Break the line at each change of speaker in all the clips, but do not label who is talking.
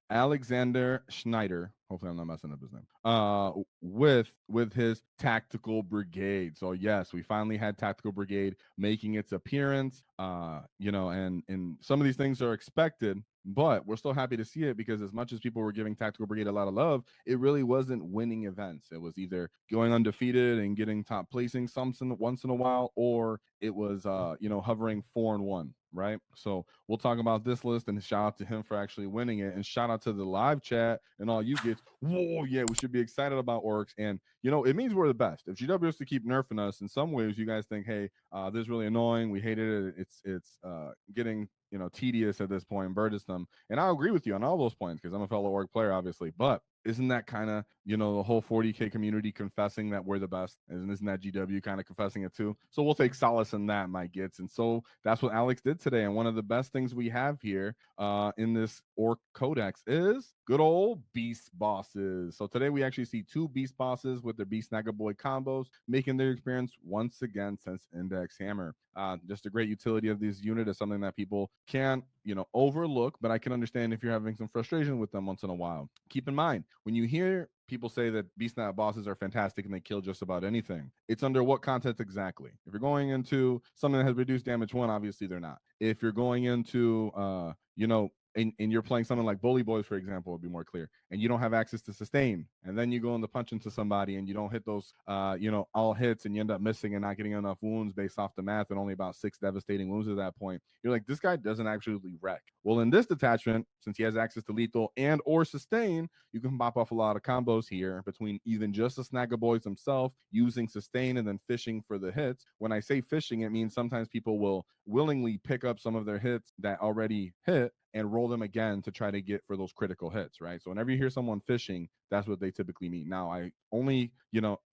Alexander Schneider. Hopefully, I'm not messing up his name. With his Tactical Brigade. So yes, we finally had Tactical Brigade making its appearance. And some of these things are expected, but we're still happy to see it because as much as people were giving Tactical Brigade a lot of love, it really wasn't winning events. It was either going undefeated and getting top placing something once in a while, or it was hovering 4-1. Right. So we'll talk about this list and shout out to him for actually winning it. And shout out to the live chat and all you get. Whoa, yeah, we should be excited about Orks. And it means we're the best. If GW is to keep nerfing us in some ways, you guys think, hey, this is really annoying. We hated it. It's getting tedious at this point, burdensome. And I agree with you on all those points because I'm a fellow org player, obviously. But isn't that kind of the whole 40K community confessing that we're the best? And isn't that GW kind of confessing it too? So we'll take solace in that, my Gitz. And so that's what Alex did today. And one of the best things we have here in this Orc Codex is good old Beast Bosses. So today we actually see two Beast Bosses with their Beast Snagga Boy combos making their experience once again since Index Hammer. Just a great utility of this unit is something that people can't overlook, but I can understand if you're having some frustration with them once in a while. Keep in mind, when you hear people say that Beast Snagga bosses are fantastic and they kill just about anything, it's under what context exactly? If you're going into something that has reduced damage 1, obviously they're not. If you're going into and you're playing something like Bully Boys, for example, would be more clear, and you don't have access to sustain, and then you go in the punch into somebody and you don't hit those all hits, and you end up missing and not getting enough wounds based off the math, and only about 6 devastating wounds at that point, you're like, this guy doesn't actually wreck. Well, in this detachment, since he has access to lethal and or sustain, you can pop off a lot of combos here between even just the Snagga Boys himself using sustain and then fishing for the hits. When I say fishing, it means sometimes people will willingly pick up some of their hits that already hit and roll them again to try to get for those critical hits, right? So whenever you hear someone fishing, that's what they typically mean. Now, I only,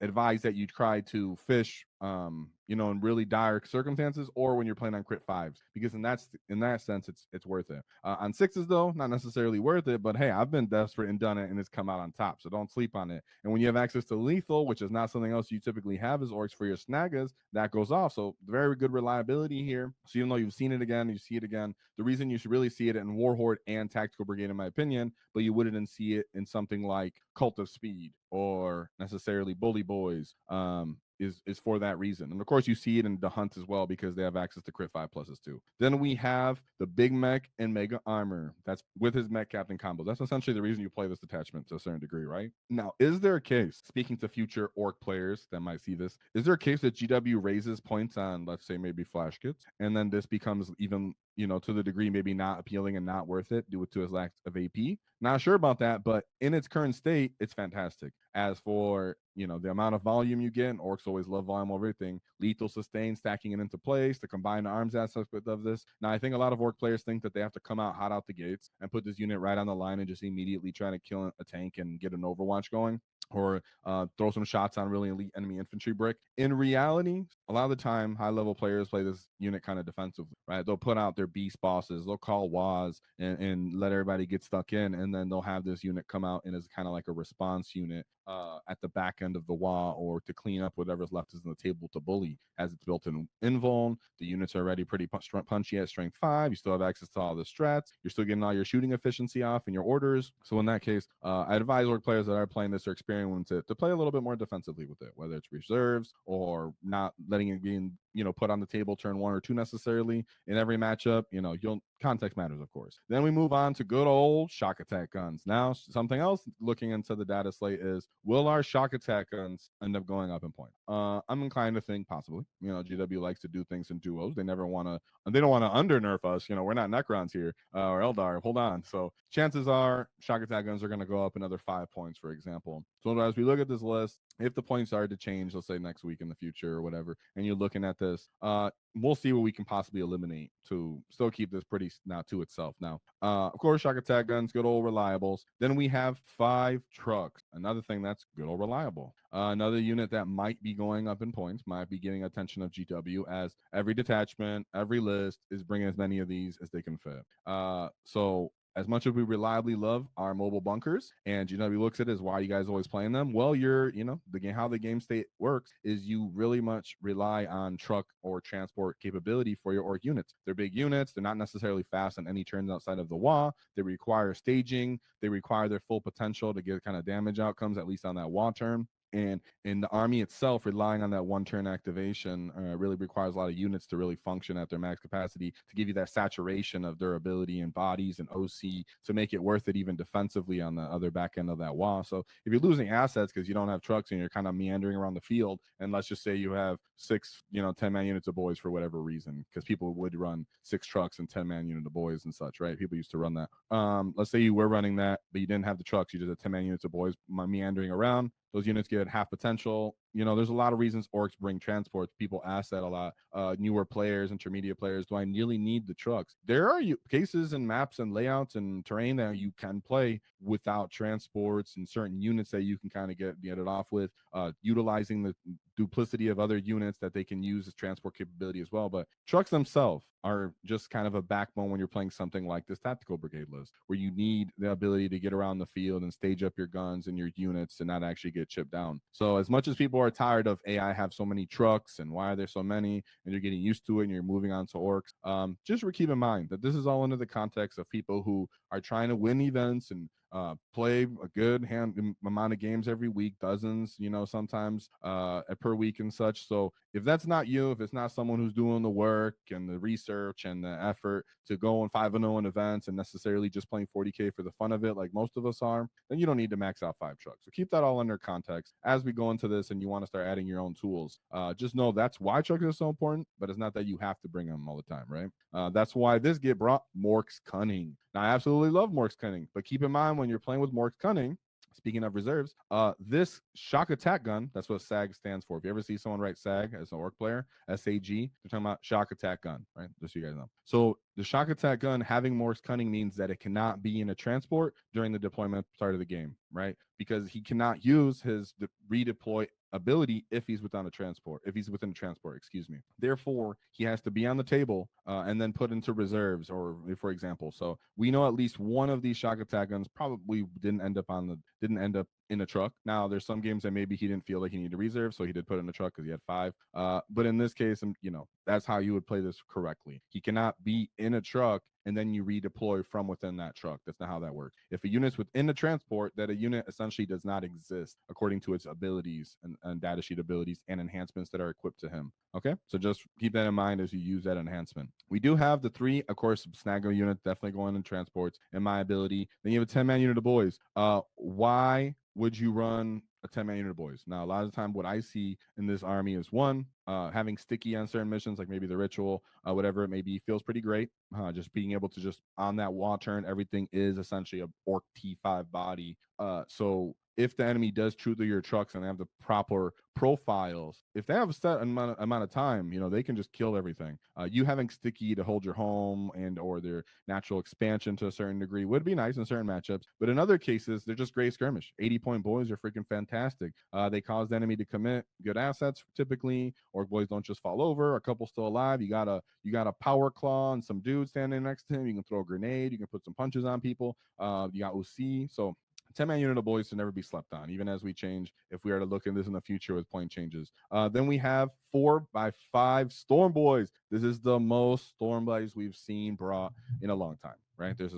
advise that you try to fish, in really dire circumstances or when you're playing on crit 5s, because in that sense, it's worth it. On 6s though, not necessarily worth it, but hey, I've been desperate and done it and it's come out on top, so don't sleep on it. And when you have access to lethal, which is not something else you typically have as orcs for your snaggas, that goes off. So very good reliability here. So even though you've seen it again, you see it again. The reason you should really see it in Warhorde and Tactical Brigade, in my opinion, but you wouldn't see it in something like Cult of Speed or necessarily Bully Boys, is for that reason. And of course, you see it in the Hunt as well because they have access to crit 5 pluses too. Then we have the Big Mek and Mega Armor. That's with his Mech Captain combo. That's essentially the reason you play this detachment to a certain degree, right? Now, is there a case, speaking to future Orc players that might see this, is there a case that GW raises points on, let's say, maybe Flash Kits, and then this becomes even to the degree maybe not appealing and not worth it due to his lack of AP? Not sure about that, but in its current state, it's fantastic. As for the amount of volume you get, and orcs always love volume over everything. Lethal sustain, stacking it into place, the combined arms aspect of this. Now, I think a lot of orc players think that they have to come out hot out the gates and put this unit right on the line and just immediately try to kill a tank and get an Overwatch going, or throw some shots on really elite enemy infantry brick. In reality, a lot of the time, high-level players play this unit kind of defensively, right? They'll put out their beast bosses, they'll call WAAAGH and let everybody get stuck in, and then they'll have this unit come out and as kind of like a response unit at the back end of the WAAAGH, or to clean up whatever's left is in the table to bully, as it's built in invuln. The units are already pretty punchy at strength 5. You still have access to all the strats. You're still getting all your shooting efficiency off in your orders. So in that case, I advise orc players that are playing this or experiencing to play a little bit more defensively with it, whether it's reserves or not letting it be put on the table turn 1 or 2 necessarily in every matchup. Context matters, of course. Then we move on to good old Shokk Attack Guns. Now, something else looking into the data slate is, will our Shokk Attack Guns end up going up in point? I'm inclined to think possibly. GW likes to do things in duos. They don't want to under nerf us. We're not Necrons here or Aeldari. Hold on. So chances are Shokk Attack Guns are going to go up another 5 points, for example. So as we look at this list, if the points are to change, let's say next week in the future or whatever, and you're looking at this, we'll see what we can possibly eliminate to still keep this pretty now to itself. Now, of course, Shokk Attack Guns, good old reliables. Then we have 5 trucks. Another thing that's good old reliable. Another unit that might be going up in points, might be getting attention of GW, as every detachment, every list is bringing as many of these as they can fit. So as much as we reliably love our mobile bunkers, and GW looks at it as why you guys always playing them. Well, the game, how the game state works is you really much rely on truck or transport capability for your orc units. They're big units. They're not necessarily fast on any turns outside of the WAAAGH. They require staging. They require their full potential to get kind of damage outcomes, at least on that WAAAGH turn. And in the army itself, relying on that one turn activation really requires a lot of units to really function at their max capacity to give you that saturation of durability and bodies and OC to make it worth it even defensively on the other back end of that wall. So if you're losing assets because you don't have trucks and you're kind of meandering around the field, and let's just say you have 6, 10-man units of boys for whatever reason, because people would run 6 trucks and 10-man unit of boys and such, right? People used to run that. Let's say you were running that, but you didn't have the trucks. You just had 10-man units of boys meandering around. Those units get half potential. There's a lot of reasons orcs bring transports. People ask that a lot. Newer players, intermediate players, do I really need the trucks? There are cases and maps and layouts and terrain that you can play without transports and certain units that you can kind of get it off with, utilizing the duplicity of other units that they can use as transport capability as well. But trucks themselves are just kind of a backbone when you're playing something like this Tactical Brigade list, where you need the ability to get around the field and stage up your guns and your units and not actually get chipped down. So as much as people are tired of AI have so many trucks and why are there so many, and you're getting used to it and you're moving on to orcs, just keep in mind that this is all under the context of people who are trying to win events and play a good amount of games every week, dozens, sometimes per week and such. So if that's not you, if it's not someone who's doing the work and the research and the effort to go on 5-0 in events and necessarily just playing 40K for the fun of it, like most of us are, then you don't need to max out 5 trucks. So keep that all under context as we go into this and you want to start adding your own tools. Just know that's why trucks are so important, but it's not that you have to bring them all the time, right? That's why this get brought Mork's Cunning. Now, I absolutely love Mork's Cunning, but keep in mind when you're playing with Mork's Cunning, speaking of reserves, this Shokk Attack Gun, that's what SAG stands for. If you ever see someone write SAG as an orc player, SAG, they're talking about Shokk Attack Gun, right? Just so you guys know. So the Shokk Attack Gun having Mork's Cunning means that it cannot be in a transport during the deployment start of the game, right? Because he cannot use his redeploy ability if he's within a transport, excuse me. Therefore, he has to be on the table and then put into reserves, or for example. So we know at least one of these Shokk Attack Guns probably didn't end up in a truck. Now there's some games that maybe he didn't feel like he needed a reserve, so he did put in a truck because he had 5. But in this case, that's how you would play this correctly. He cannot be in a truck and then you redeploy from within that truck. That's not how that works. If a unit's within the transport, that a unit essentially does not exist according to its abilities and data sheet abilities and enhancements that are equipped to him. Okay, so just keep that in mind as you use that enhancement. We do have the 3, of course, Snagga unit definitely going in transports and my ability. Then you have a 10-man unit of boys. Why would you run a 10-man unit of boys? Now, a lot of the time, what I see in this army is one, having sticky on certain missions, like maybe the ritual, whatever it may be, feels pretty great. Just being able to just on that wall turn, everything is essentially a orc T5 body. So if the enemy does true to your trucks and they have the proper profiles, if they have a set amount of time, they can just kill everything. You having sticky to hold your home and or their natural expansion to a certain degree would be nice in certain matchups, but in other cases, they're just great skirmish. 80-point boys are freaking fantastic. They cause the enemy to commit good assets typically. Orc boys don't just fall over. A couple still alive. You got a power claw and some dudes standing next to him. You can throw a grenade. You can put some punches on people. You got OC. So 10-man unit of boys to never be slept on, even as we change, if we are to look at this in the future with point changes. Then we have 4x5 Stormboyz. This is the most Stormboyz we've seen brought in a long time, right? There's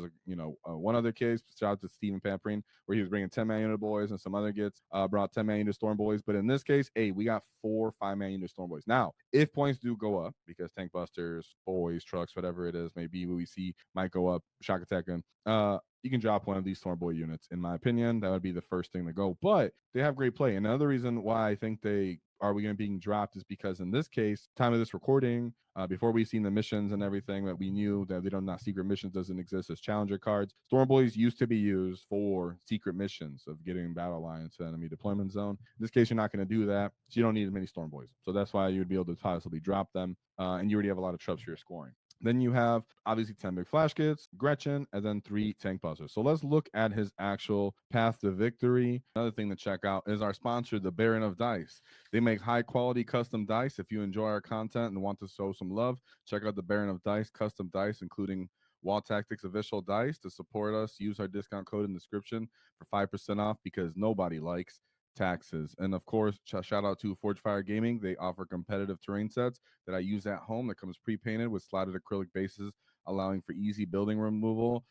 one other case, shout out to Steven Pamprin, where he was bringing 10-man unit boys, and some other Gitz brought 10-man unit Stormboyz. But in this case, we got 4 5-man unit Stormboyz. Now, if points do go up, because Tankbusters, boys, trucks, whatever it is, maybe what we see might go up, Shokk Attack Gun, you can drop one of these Stormboy units. In my opinion, that would be the first thing to go. But they have great play. Another reason why I think they are we going to be being dropped is because in this case, time of this recording, before we've seen the missions and everything, that we knew that they don't not secret missions doesn't exist as challenger cards. Stormboyz used to be used for secret missions of getting battle lines to enemy deployment zone. In this case, you're not going to do that, so you don't need as many Stormboyz. So that's why you would be able to possibly drop them, and you already have a lot of troops for your scoring. Then you have obviously 10 big flash kits, Gretchen, and then 3 Tankbusters. So let's look at his actual path to victory. Another thing to check out is our sponsor, the Baron of Dice. They make high quality custom dice. If you enjoy our content and want to show some love, check out the Baron of Dice custom dice, including WAAAGH Tactics official dice to support us. Use our discount code in the description for 5% off because nobody likes taxes. And of course, shout out to Forge Fire Gaming. They offer competitive terrain sets that I use at home that comes pre-painted with slotted acrylic bases, allowing for easy building removal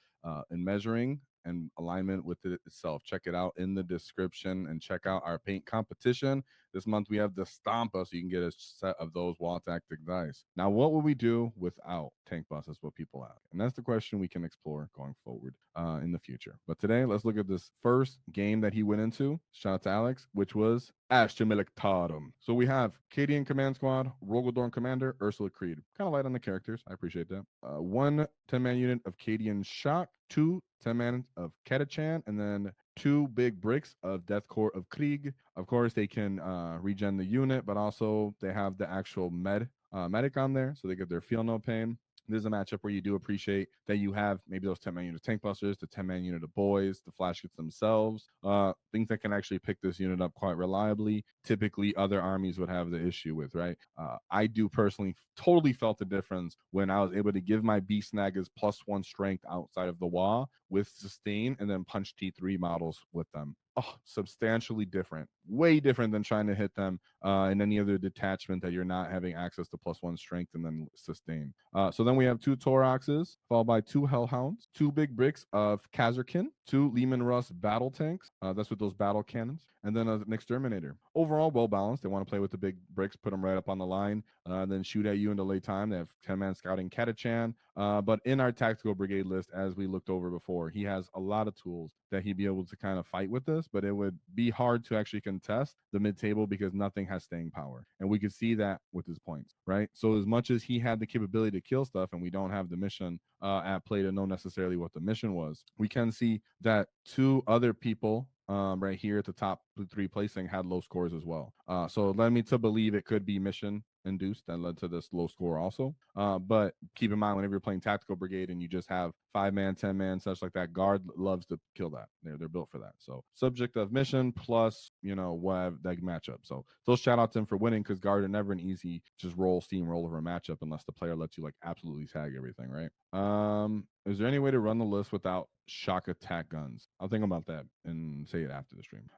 and measuring and alignment with it itself. Check it out in the description and check out our paint competition. This month we have the Stompa, so you can get a set of those WAAAGH Tactic dice. Now, what would we do without Tankbustas? Is what people ask, and that's the question we can explore going forward in the future. But today, let's look at this first game that he went into. Shout out to Alex, which was Astra Militarum. So we have Cadian Command Squad, Rogaldorn Commander, Ursula Creed. Kind of light on the characters. I appreciate that. One 10-man unit of Cadian Shokk, two 10-man of Ketachan, and then two big bricks of Death Core of Krieg. Of course, they can regen the unit, but also they have the actual medic on there, so they get their feel no pain. This is a matchup where you do appreciate that you have maybe those 10-man unit tank busters, the 10-man unit of boys, the flash kits themselves, things that can actually pick this unit up quite reliably. Typically, other armies would have the issue with, right? I do personally totally felt the difference when I was able to give my Beast Snaggas +1 strength outside of the WAAAGH with sustain and then punch T3 models with them. Oh, substantially different, way different than trying to hit them in any other detachment that you're not having access to +1 strength and then sustain. So then we have two Toroxes, followed by two Hellhounds, two big bricks of Kazarkin, two Lehman Russ battle tanks. That's with those battle cannons, and then an Exterminator. Overall, well balanced. They want to play with the big bricks, put them right up on the line, then shoot at you into late time. They have 10-man scouting Ketachan. But in our tactical brigade list, as we looked over before, he has a lot of tools that he'd be able to kind of fight with this, but it would be hard to actually contest the mid-table because nothing has staying power. And we could see that with his points, right? So as much as he had the capability to kill stuff, and we don't have the mission at play to know necessarily what the mission was, we can see that two other people right here at the top 3 placing had low scores as well. So it led me to believe it could be mission induced that led to this low score also. But keep in mind, whenever you're playing tactical brigade and you just have 5-man, 10-man, such like that, guard loves to kill that. They're built for that. So subject of mission plus, whatever that matchup. So those shout out to him for winning, because guard are never an easy just steamroll over a matchup unless the player lets you like absolutely tag everything, right? Is there any way to run the list without Shokk Attack Guns? I'll think about that and say it after the stream.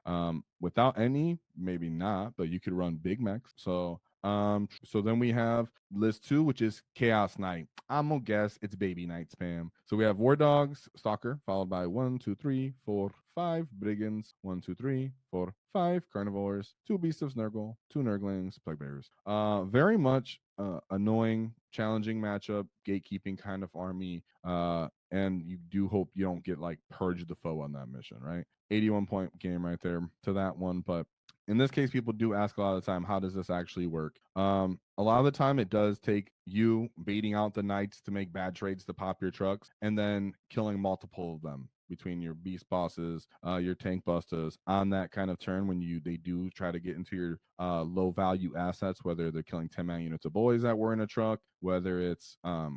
Without any, maybe not, but you could run Big Mek. So then we have list 2, which is Chaos Knight. I'm gonna guess it's Baby Knight spam. So we have War Dogs, Stalker, followed by 1, 2, 3, 4, 5 Brigands, 1, 2, 3, 4, 5 Carnivores, 2 Beasts of Snurgle, 2 Nurglings, Plague Bearers. Very much annoying, challenging matchup, gatekeeping kind of army. And you do hope you don't get like purge the foe on that mission, right? 81-point game right there to that one. But in this case, people do ask a lot of the time, how does this actually work? A lot of the time, it does take you baiting out the knights to make bad trades to pop your trucks, and then killing multiple of them between your beast bosses, your Tankbustas on that kind of turn when they do try to get into your low value assets, whether they're killing 10-man units of boys that were in a truck, whether it's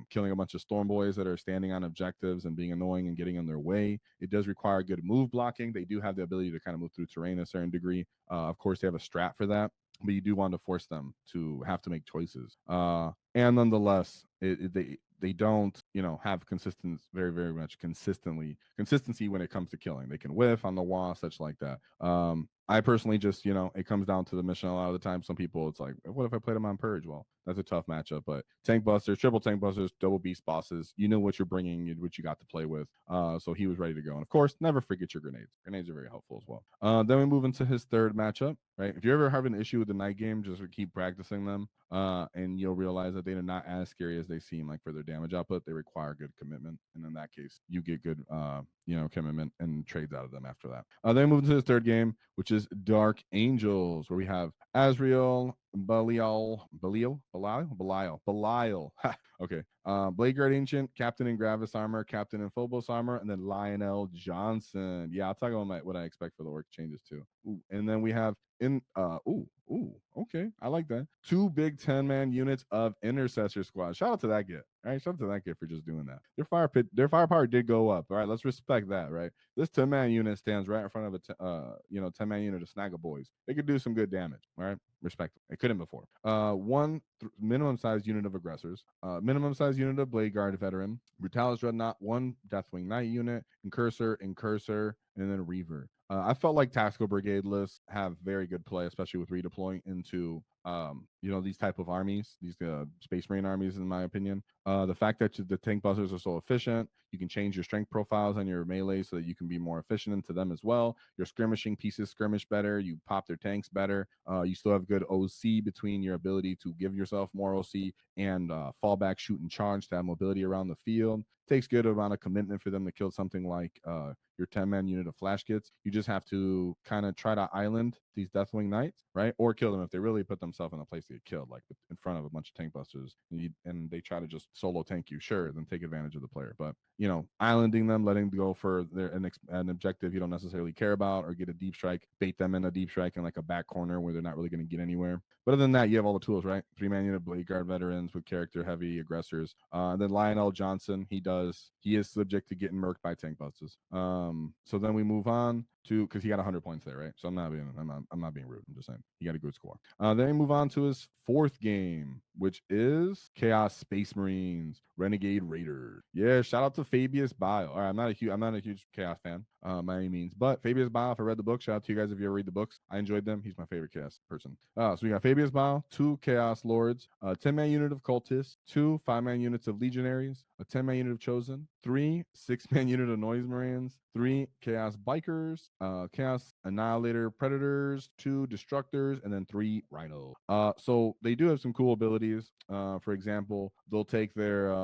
killing a bunch of Stormboyz that are standing on objectives and being annoying and getting in their way. It does require good move blocking. They do have the ability to kind of move through terrain a certain degree. Of course, they have a strat for that, but you do want to force them to have to make choices. And nonetheless, they don't, have very, very much consistency when it comes to killing. They can whiff on the wall, such like that. I personally just, it comes down to the mission a lot of the time. Some people, it's like, what if I played them on Purge? Well, that's a tough matchup, but tank busters, triple tank busters, double beast bosses, you know what you're bringing, what you got to play with. So he was ready to go. And of course, never forget your grenades. Grenades are very helpful as well. Then we move into his third matchup, right? If you ever have an issue with the night game, just keep practicing them. And you'll realize that they're not as scary as they seem. Like for their damage output, they require good commitment. And in that case, you get good, commitment and trades out of them after that. Then we move into his third game, which is Dark Angels, where we have Azrael, Belial. Okay. Blade Guard Ancient, Captain in Gravis armor, Captain in Phobos armor, and then Lionel Johnson. Yeah, I'll talk about what I expect for the orc changes too. Ooh, and then we have okay, I like that. 2 big 10-man units of Intercessor Squad. Shout out to that Git. All right, shout out to that Git for just doing that. Their firepower did go up. All right, let's respect that. Right, this 10-man unit stands right in front of a 10-man unit of Snagga Boyz. They could do some good damage. All right, respect them. They couldn't before. 1 minimum size unit of aggressors, minimum size unit of Blade Guard veteran, Brutalis Dreadnought, 1 Deathwing Knight unit, Incursor, and then Reaver. I felt like Tactical Brigade lists have very good play, especially with redeploying into these type of armies, these Space Marine armies, in my opinion. The fact that the Tankbusters are so efficient, you can change your strength profiles on your melee so that you can be more efficient into them as well. Your skirmishing pieces skirmish better. You pop their tanks better. You still have good OC between your ability to give yourself more OC and fall back, shoot, and charge to have mobility around the field. Takes good amount of commitment for them to kill something like your 10-man unit of Flash Gitz. You just have to kind of try to island these Deathwing Knights, right? Or kill them if they really put themselves in a place to get killed, like in front of a bunch of tank busters, and they try to just solo tank you. Sure, then take advantage of the player. But islanding them, letting them go for an objective you don't necessarily care about, or get a deep strike, bait them in a deep strike in like a back corner where they're not really going to get anywhere. But other than that, you have all the tools, right? 3-man unit Blade Guard veterans with character heavy aggressors. Then Lionel Johnson, he is subject to getting murked by tank busters. So then we move on to, because he got 100 points there, right? So I'm not being rude. I'm just saying he got a good score. Then we move on to his 4th game, which is Chaos Space Marines Renegade Raiders. Yeah, shout out to Fabius Bio. All right, I'm not a huge Chaos fan by any means, but Fabius Bio, if I read the book, shout out to you guys if you ever read the books. I enjoyed them. He's my favorite Chaos person. So we got Fabius Bio, 2 Chaos Lords, a 10-man unit of Cultists, 2 5-man units of Legionaries, a 10-man unit of Chosen, 3 6-man unit of Noise Marines, 3 Chaos Bikers, Chaos Annihilator Predators, 2 Destructors, and then 3 Rhino. So they do have some cool abilities. For example, they'll take their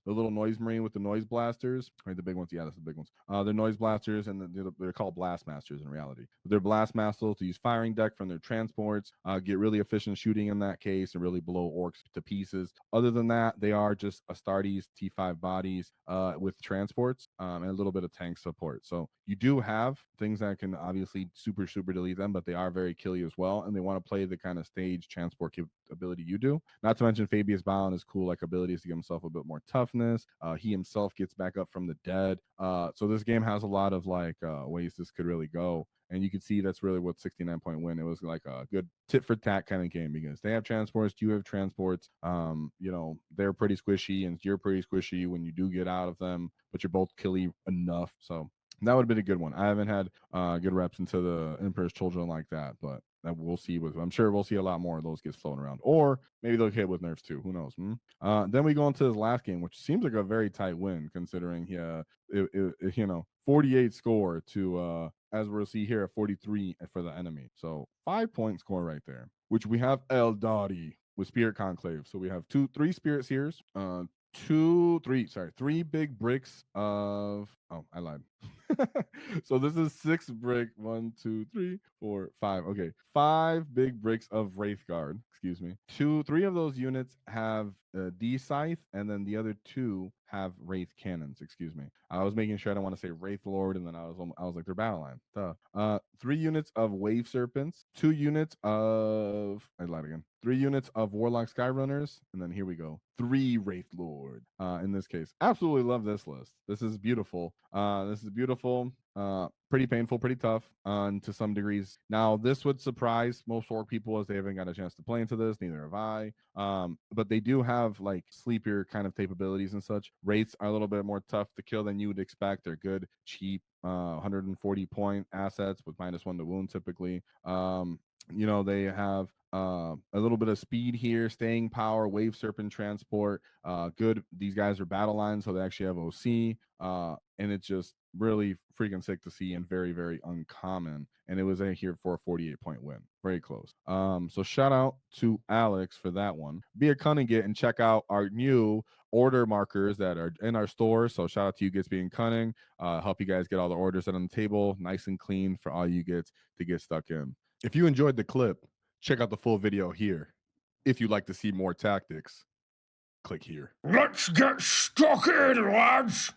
the little Noise Marine with the Noise Blasters, right? The big ones, yeah, that's the big ones. They're Noise Blasters, and they're called Blast Masters in reality. They're Blast Masters to use firing deck from their transports, get really efficient shooting in that case, and really blow Orks to pieces. Other than that, they are just Astartes T5 bodies with transports and a little bit of tank support. So you do have things that can obviously super delete them, but they are very killy as well, and they want to play the kind of stage transport ability you do. Not to mention Fabius Bao and his cool abilities to give himself a bit more toughness. He himself gets back up from the dead. So this game has a lot of ways this could really go. And you can see that's really what 69-point win. It was like a good tit for tat kind of game because they have transports, you have transports. They're pretty squishy and you're pretty squishy when you do get out of them, but you're both killy enough. So that would have been a good one. I haven't had good reps into the Emperor's Children like that, but that we'll see. I'm sure we'll see a lot more of those get floating around, or maybe they'll hit with nerfs too. Who knows? Then we go into his last game, which seems like a very tight win considering 48 score to as we'll see here at 43 for the enemy. So 5-point score right there, which we have Aeldari with Spirit Conclave. So we have 3 Spirit Seers, 3 big bricks of, I lied. So this is 6 brick, 1, 2, 3, 4, 5. Okay, 5 big bricks of Wraithguard. Excuse me. 3 of those units have D Scythe, and then the other 2 have Wraith cannons. Excuse me. I was making sure I don't want to say Wraith Lord, and then I was like, they're battle line. Duh. 3 units of Wave Serpents, 2 units of, I lied again. 3 units of Warlock Skyrunners, and then here we go. 3 Wraith Lord. In this case, absolutely love this list. This is beautiful. Pretty painful, pretty tough to some degrees. Now, this would surprise most Orc people as they haven't got a chance to play into this. Neither have I. But they do have sleepier kind of capabilities and such. Wraiths are a little bit more tough to kill than you would expect. They're good, cheap, 140-point assets with -1 to wound typically. They have a little bit of speed here, staying power, Wave Serpent transport. Good. These guys are battle lines, so they actually have OC. And it's just really freaking sick to see and very, very uncommon. And it was here for a 48-point win. Very close. So shout out to Alex for that one. Be a cunning git and check out our new order markers that are in our store. So shout out to you Gits being cunning. Help you guys get all the orders set on the table, nice and clean for all you Gits to get stuck in. If you enjoyed the clip, check out the full video here. If you'd like to see more tactics, click here.
Let's get stuck in, lads!